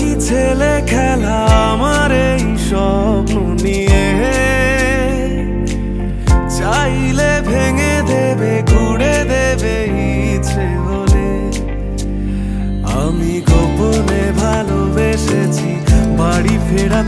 কি ছেলে খেলা আমার এই স্বপ্ন নিয়ে, চাইলে ভেঙে দেবে ঘুরে দেবে ইচ্ছে হলে। আমি গোপনে ভালোবেসেছি, বাড়ি ফেরা